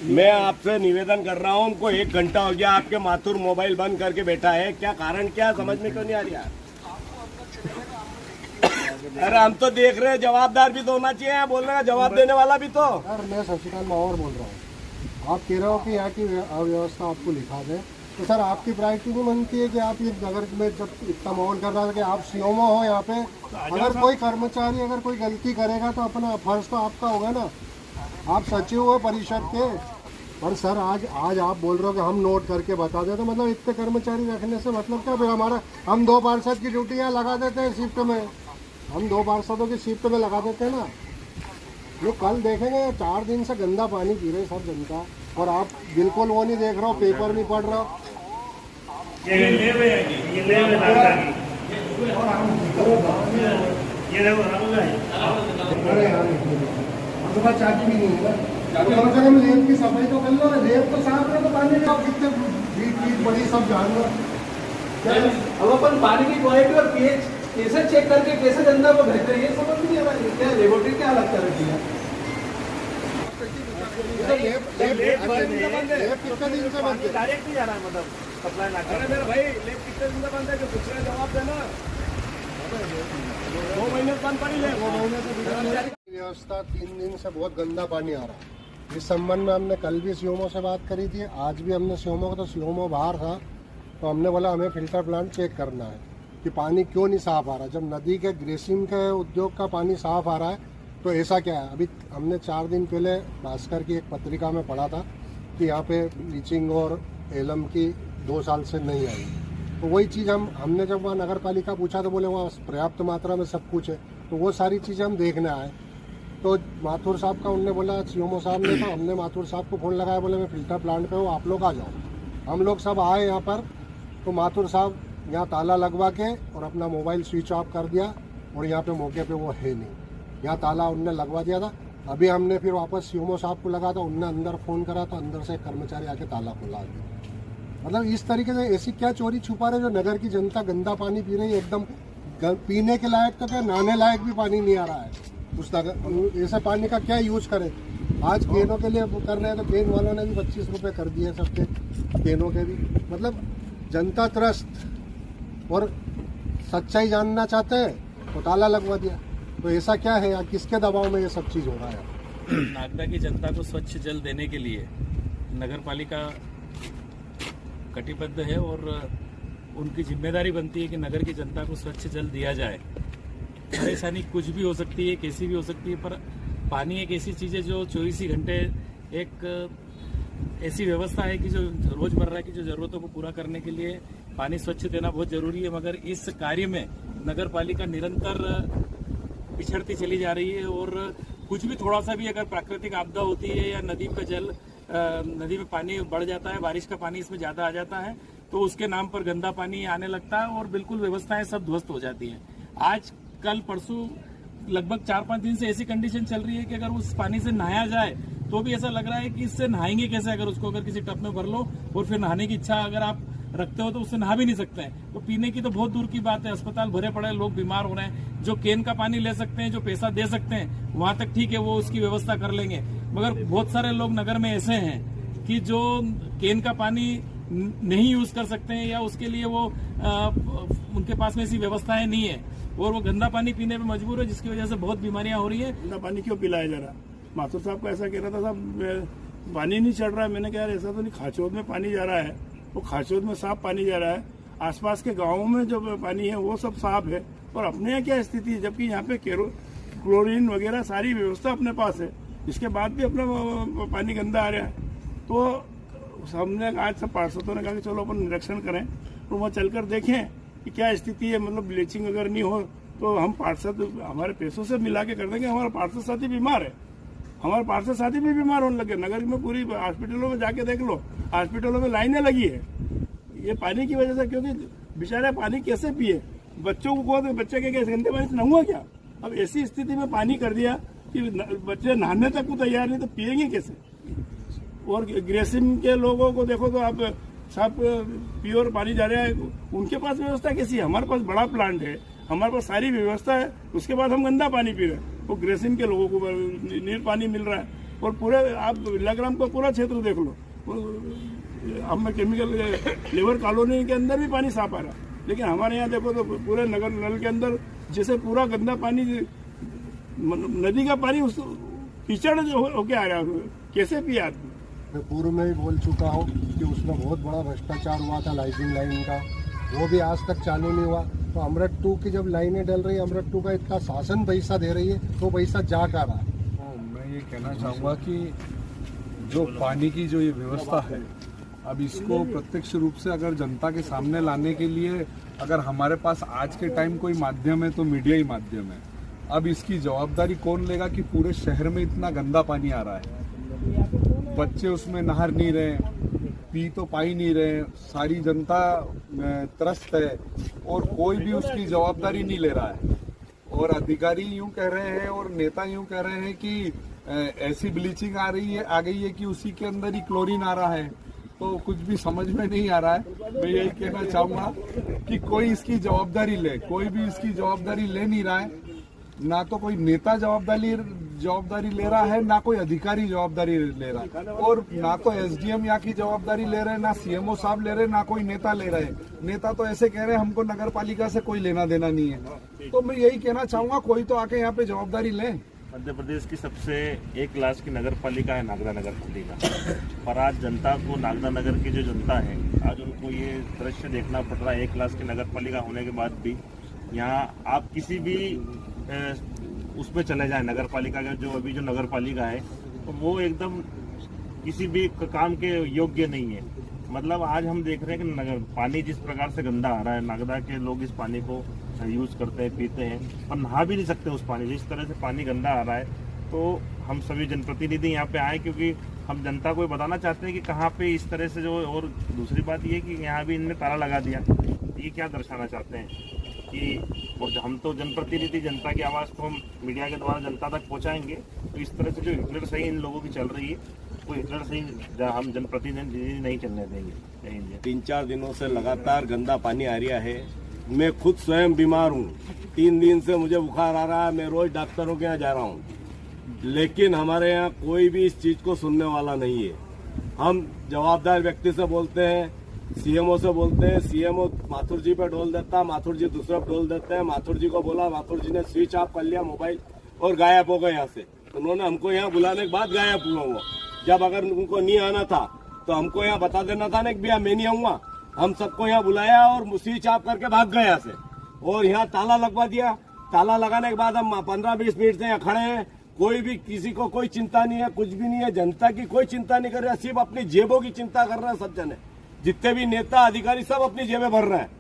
मैं आपसे निवेदन कर रहा हूँ, उनको 1 घंटा हो गया आपके माथुर मोबाइल बंद करके बैठा है, क्या कारण क्या समझ में क्यों नहीं आ रही यार? अरे हम तो देख रहे हैं, जवाबदार भी तो होना चाहिए, बोलने का जवाब देने वाला भी तो। सर मैं शशिकांत मावर बोल रहा हूँ। आप कह रहे हो कि यहाँ की अव्यवस्था आपको लिखा दे, तो सर आपकी प्रायोरिटी नहीं बनती है कि आप ये नगर में जब इतना माहौल कर रहा है कि आप सीओमओ हो यहाँ पे, अगर कोई कर्मचारी अगर कोई गलती करेगा तो अपना फर्ज तो आपका होगा ना। आप सचिव हो परिषद के, और सर आज आप बोल रहे हो कि हम नोट करके बता दें, तो मतलब इतने कर्मचारी रखने से मतलब क्या? भाई हमारा हम 2 पार्षद की ड्यूटी यहाँ लगा देते हैं शिफ्ट में, हम 2 पार्षदों की शिफ्ट में लगा देते हैं ना। ये कल देखेंगे 4 दिन से गंदा पानी पी रहे सब जनता, और आप बिल्कुल वो नहीं देख रहे हो, पेपर नहीं पढ़ रहे हो। आपके पास चाबी भी नहीं है ना, तो कम से कम लेब की सफाई तो कर लो। लेब तो साफ है तो पानी का कितने बीट बड़ी सब जान लो। अब अपन पानी की क्वालिटी और पीएच कैसे चेक करके कैसे जनता को भेजते हैं, ये समझ नहीं आ रहा है। क्या लेबोरेटरी क्या अलग कर रखी है? लेब कितने दिन से बंद है? डायरेक्ट नहीं जा रहा है, मतलब सप्लाई ना करे मेरे भाई। लेब कितने दिन से बंद है, जो दूसरा जवाब देना। 2 महीने बंद पड़ी ले। 2 महीने से व्यवस्था 3 दिन से बहुत गंदा पानी आ रहा है। इस संबंध में हमने कल भी सीओमओ से बात करी थी, आज भी हमने सीओमओ को, तो सीओमओ बाहर था, तो हमने बोला हमें फिल्टर प्लांट चेक करना है कि पानी क्यों नहीं साफ आ रहा। जब नदी के ग्रेसिंग के उद्योग का पानी साफ आ रहा है तो ऐसा क्या है? अभी हमने 4 दिन पहले भास्कर की एक पत्रिका में पढ़ा था कि यहाँ पे ब्लीचिंग और एलम की 2 साल से नहीं आई। तो वही चीज़ हमने जब वहाँ नगर पालिका पूछा तो बोले वहाँ पर्याप्त मात्रा में सब कुछ है, तो वो सारी चीज़ें हम देखने आए। तो माथुर साहब का उनने बोला, सीओमओ साहब ने, तो हमने माथुर साहब को फ़ोन लगाया, बोले मैं फिल्टर प्लांट पे हूँ, आप लोग आ जाओ। हम लोग सब आए यहाँ पर, तो माथुर साहब यहाँ ताला लगवा के और अपना मोबाइल स्विच ऑफ कर दिया, और यहाँ पे मौके पे वो है नहीं, यहाँ ताला उनने लगवा दिया था। अभी हमने फिर वापस सीओमओ साहब को लगा था, उनने अंदर फ़ोन करा तो अंदर से एक कर्मचारी आके ताला खुला दिया। मतलब इस तरीके से ऐसी क्या चोरी छुपा रहे जो नगर की जनता गंदा पानी पी रही है, एकदम पीने के लायक तो क्या, नहाने लायक भी पानी नहीं आ रहा है उस नगर। ऐसे पानी का क्या यूज करें? आज केनों के लिए कर रहे हैं, तो केन वालों ने भी 25 रुपये कर दिए सबके केनों के भी। मतलब जनता त्रस्त, और सच्चाई जानना चाहते हैं तो ताला लगवा दिया। तो ऐसा क्या है या किसके दबाव में ये सब चीज़ हो रहा है? नागदा की जनता को स्वच्छ जल देने के लिए नगर पालिका कटिबद्ध है, और उनकी जिम्मेदारी बनती है कि नगर की जनता को स्वच्छ जल दिया जाए। परेशानी कुछ भी हो सकती है, कैसी भी हो सकती है, पर पानी एक ऐसी चीज़ है जो 24 ही घंटे एक ऐसी व्यवस्था है कि जो रोजमर्रा की जो जरूरतों को पूरा करने के लिए पानी स्वच्छ देना बहुत जरूरी है। मगर इस कार्य में नगर पालिका निरंतर पिछड़ती चली जा रही है, और कुछ भी थोड़ा सा भी अगर प्राकृतिक आपदा होती है या नदी में पानी बढ़ जाता है, बारिश का पानी इसमें ज्यादा आ जाता है, तो उसके नाम पर गंदा पानी आने लगता है और बिल्कुल व्यवस्थाएं सब ध्वस्त हो जाती हैं। आज कल परसों लगभग 4-5 दिन से ऐसी कंडीशन चल रही है कि अगर उस पानी से नहाया जाए तो भी ऐसा लग रहा है कि इससे नहाएंगे कैसे? अगर उसको अगर किसी टब में भर लो और फिर नहाने की इच्छा अगर आप रखते हो तो उससे नहा भी नहीं सकते हैं। तो पीने की तो बहुत दूर की बात है, अस्पताल भरे पड़े, लोग बीमार हो रहे हैं। जो केन का पानी ले सकते हैं, जो पैसा दे सकते हैं, वहां तक ठीक है, वो उसकी व्यवस्था कर लेंगे। मगर बहुत सारे लोग नगर में ऐसे हैं कि जो केन का पानी नहीं यूज कर सकते हैं, या उसके लिए वो उनके पास में ऐसी व्यवस्थाएं नहीं है, और वो गंदा पानी पीने में मजबूर है, जिसकी वजह से बहुत बीमारियां हो रही है। गंदा पानी क्यों पिलाया जा रहा? माथुर साहब को ऐसा कह रहा था, साहब पानी नहीं चढ़ रहा है। मैंने कहा यार ऐसा तो नहीं, खाचौद में पानी जा रहा है, वो खाचौद में साफ पानी जा रहा है, आसपास के गाँवों में जो पानी है वो सब साफ है, और अपने यहाँ क्या स्थिति है? जबकि यहाँ पे क्लोरीन वगैरह सारी व्यवस्था अपने पास है, इसके बाद भी अपना पानी गंदा आ रहा है। तो हमने आज सब पार्षदों ने कहा कि चलो अपन निरीक्षण करें, तो वहाँ चलकर देखें कि क्या स्थिति है। मतलब ब्लीचिंग अगर नहीं हो तो हम पार्षद हमारे पैसों से मिला के कर देंगे। हमारा पार्षद साथी बीमार है, हमारे पार्षद साथी भी बीमार होने लगे। नगर में पूरी हॉस्पिटलों में जाके देख लो, हॉस्पिटलों में लाइनें लगी है ये पानी की वजह से, क्योंकि बेचारे पानी कैसे पिए? बच्चों को बच्चे के गंदे पानी से नहाऊंगा क्या? अब ऐसी स्थिति में पानी कर दिया कि बच्चे नहाने तक को तैयार नहीं, तो पिएंगे कैसे? और ग्रेसिम के लोगों को देखो तो आप सब प्योर पानी जा रहा है, उनके पास व्यवस्था कैसी है? हमारे पास बड़ा प्लांट है, हमारे पास सारी व्यवस्था है, उसके बाद हम गंदा पानी पी रहे हैं। वो ग्रेसिम के लोगों को नीर पानी मिल रहा है। और पूरे आप लग्राम का पूरा क्षेत्र देख लो, हम केमिकल लेबर कॉलोनी के अंदर भी पानी साफ आ रहा, लेकिन हमारे यहाँ देखो तो पूरे नगर नल के अंदर जैसे पूरा गंदा पानी, नदी का पानी उस कीचड़ होके आ रहा है, कैसे पिया आदमी। मैं पूर्व में भी बोल चुका हूँ कि उसमें बहुत बड़ा भ्रष्टाचार हुआ था लाइजिंग लाइन का, वो भी आज तक चालू नहीं हुआ। तो अमृत 2 की जब लाइनें डल रही है, अमृत 2 का इतना शासन पैसा दे रही है, तो पैसा जा कर रहा है। मैं ये कहना चाहूँगा कि जो पानी की जो ये व्यवस्था है, अब इसको प्रत्यक्ष रूप से अगर जनता के सामने लाने के लिए अगर हमारे पास आज के टाइम कोई माध्यम है तो मीडिया ही माध्यम है। अब इसकी जवाबदारी कौन लेगा कि पूरे शहर में इतना गंदा पानी आ रहा है, बच्चे उसमें नहा नहीं रहे, पी तो पा ही नहीं रहे, सारी जनता त्रस्त है और कोई भी उसकी जवाबदारी नहीं ले रहा है। और अधिकारी यूं कह रहे हैं और नेता यूं कह रहे हैं कि ऐसी ब्लीचिंग आ गई है कि उसी के अंदर ही क्लोरीन आ रहा है, तो कुछ भी समझ में नहीं आ रहा है। मैं यही कहना चाहूँगा कि कोई इसकी जवाबदारी ले, कोई भी इसकी जवाबदारी ले नहीं रहा है, ना तो कोई नेता जवाबदारी ले रहा है, ना कोई अधिकारी जवाबदारी ले रहा है, और ना तो एसडीएम यहाँ की जवाबदारी ले रहे हैं, ना सीएमओ साहब ले रहे हैं, ना कोई नेता ले रहे हैं। नेता तो ऐसे कह रहे हैं हमको नगर पालिका से कोई लेना देना नहीं है। तो मैं यही कहना चाहूँगा कोई तो आके यहाँ पे जवाबदारी ले। मध्य प्रदेश की सबसे A क्लास की नगर पालिका है नागदा नगर पालिका, पर आज जनता को नागदा नगर की जो जनता है, आज उनको ये दृश्य देखना पड़ रहा है। A क्लास की नगर पालिका होने के बाद भी यहाँ आप किसी भी उसमें चले जाए, नगर पालिका का जो अभी जो नगर पालिका है, तो वो एकदम किसी भी काम के योग्य नहीं है। मतलब आज हम देख रहे हैं कि नगर पानी जिस प्रकार से गंदा आ रहा है, नागदा के लोग इस पानी को यूज करते हैं, पीते हैं, पर नहा भी नहीं सकते उस पानी, जिस तरह से पानी गंदा आ रहा है। तो हम सभी जनप्रतिनिधि यहाँ पे आए क्योंकि हम जनता को बताना चाहते हैं कि कहाँ पे इस तरह से जो, और दूसरी बात ये कि यहाँ भी इनने ताला लगा दिया। ये क्या दर्शाना चाहते हैं कि, और हम तो जनप्रतिनिधि, जनता की आवाज़ को हम मीडिया के द्वारा जनता तक पहुँचाएंगे। तो इस तरह से जो हिटलर सही इन लोगों की चल रही है, वो हिटलर सही हम जनप्रतिनिधि नहीं चलने देंगे। 3-4 दिनों से लगातार गंदा पानी आ रहा है। मैं खुद स्वयं बीमार हूँ, 3 दिन से मुझे बुखार आ रहा है, मैं रोज डॉक्टरों के यहाँ जा रहा हूँ, लेकिन हमारे यहाँ कोई भी इस चीज को सुनने वाला नहीं है। हम जवाबदार व्यक्ति से बोलते हैं, सीएमओ से बोलते हैं, सीएमओ माथुर जी पे डोल देता है, माथुर जी दूसरा डोल देते हैं। माथुर जी को बोला, माथुर जी ने स्विच ऑफ कर लिया मोबाइल और गायब हो गए यहाँ से। उन्होंने हमको यहाँ बुलाने के बाद गायब हुआ वो। जब अगर उनको नहीं आना था तो हमको यहाँ बता देना था ना कि भैया मैं नहीं आऊंगा। हम सबको यहाँ बुलाया और स्विच ऑफ करके भाग गए यहाँ से, और यहाँ ताला लगवा दिया। ताला लगाने के बाद हम 15-20 मिनट से यहाँ खड़े हैं, कोई भी किसी को कोई चिंता नहीं है, कुछ भी नहीं है, जनता की कोई चिंता नहीं कर रहा, सिर्फ अपनी जेबों की चिंता कर रहे हैं सब जने। जितने भी नेता अधिकारी सब अपनी जेबें भर रहे हैं।